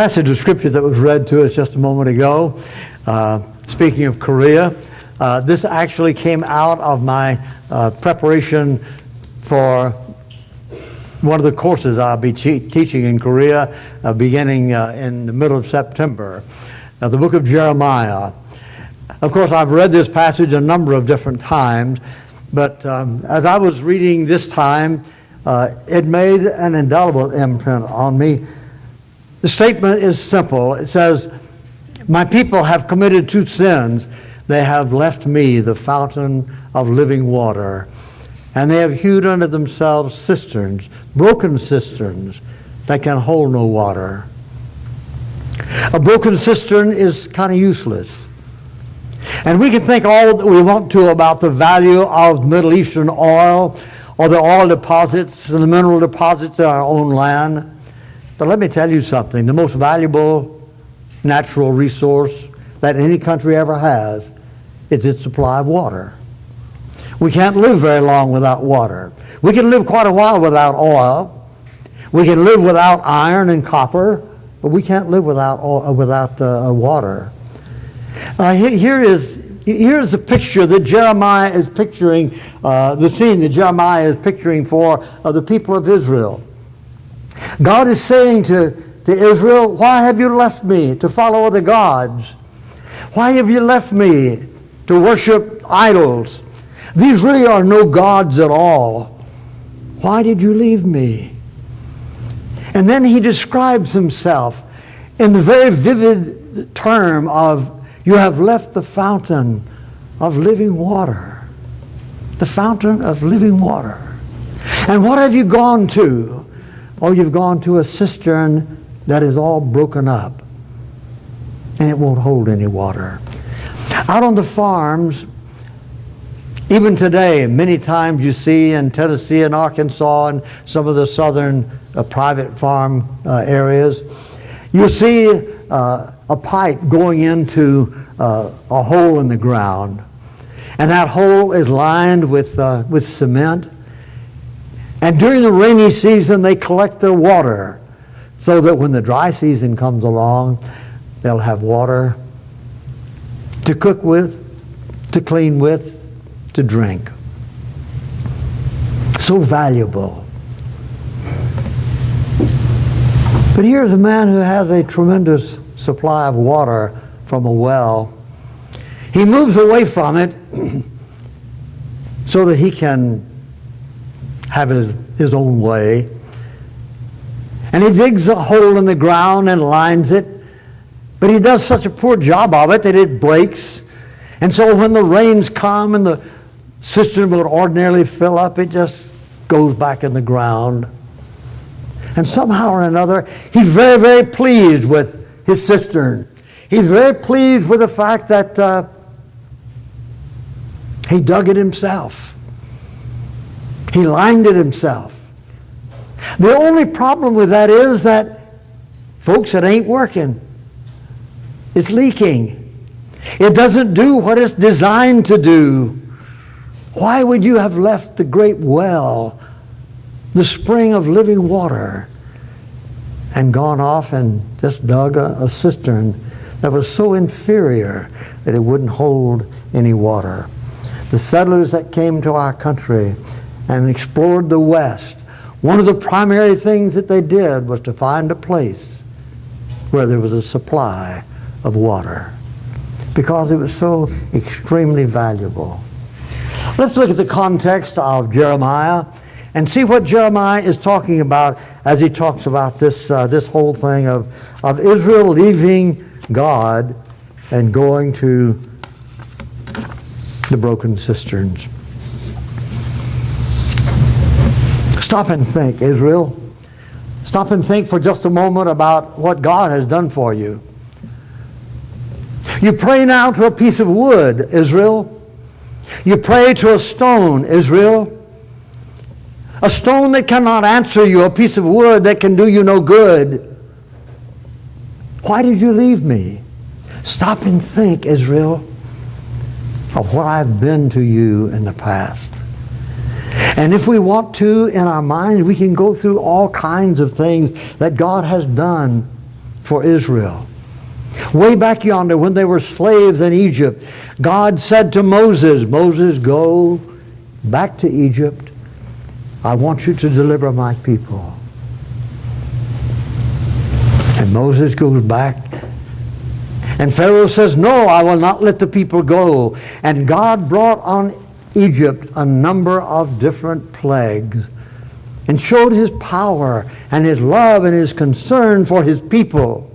passage of scripture that was read to us just a moment ago, speaking of Korea, this actually came out of my preparation for one of the courses I'll be teaching in Korea beginning in the middle of September, the book of Jeremiah. Of course, I've read this passage a number of different times, but as I was reading this time, it made an indelible imprint on me. The statement is simple. It says, "My people have committed two sins. They have left me the fountain of living water, and they have hewed unto themselves cisterns, broken cisterns that can hold no water." A broken cistern is kind of useless. And we can think all that we want to about the value of Middle Eastern oil or the oil deposits and the mineral deposits in our own land. But let me tell you something. The most valuable natural resource that any country ever has is its supply of water. We can't live very long without water. We can live quite a while without oil. We can live without iron and copper, but we can't live without water. Here's a picture that Jeremiah is picturing, the scene that Jeremiah is picturing for the people of Israel. God is saying to Israel, "Why have you left me to follow other gods? Why have you left me to worship idols? These really are no gods at all. Why did you leave me?" And then he describes himself in the very vivid term of, "You have left the fountain of living water." The fountain of living water. And what have you gone to? Oh, you've gone to a cistern that is all broken up, and it won't hold any water. Out on the farms, even today, many times you see in Tennessee and Arkansas and some of the southern private farm areas, you see a pipe going into a hole in the ground. And that hole is lined with cement. And during the rainy season, they collect their water so that when the dry season comes along, they'll have water to cook with, to clean with, to drink. So valuable. But here's a man who has a tremendous supply of water from a well. He moves away from it so that he can have his own way. And he digs a hole in the ground and lines it, but he does such a poor job of it that it breaks. And so when the rains come and the cistern would ordinarily fill up, it just goes back in the ground. And somehow or another, he's very, very pleased with his cistern. He's very pleased with the fact that he dug it himself. He lined it himself. The only problem with that is that, folks, it ain't working. It's leaking. It doesn't do what it's designed to do. Why would you have left the great well, the spring of living water, and gone off and just dug a cistern that was so inferior that it wouldn't hold any water? The settlers that came to our country and explored the West, one of the primary things that they did was to find a place where there was a supply of water, because it was so extremely valuable. Let's look at the context of Jeremiah and see what Jeremiah is talking about as he talks about this whole thing of Israel leaving God and going to the broken cisterns. Stop and think, Israel. Stop and think for just a moment about what God has done for you. You pray now to a piece of wood, Israel. You pray to a stone, Israel. A stone that cannot answer you, a piece of wood that can do you no good. Why did you leave me? Stop and think, Israel, of what I've been to you in the past. And if we want to, in our minds, we can go through all kinds of things that God has done for Israel. Way back yonder when they were slaves in Egypt, God said to Moses, Moses, go back to Egypt. I want you to deliver my people. And Moses goes back. And Pharaoh says, no, I will not let the people go. And God brought on Egypt a number of different plagues and showed his power and his love and his concern for his people.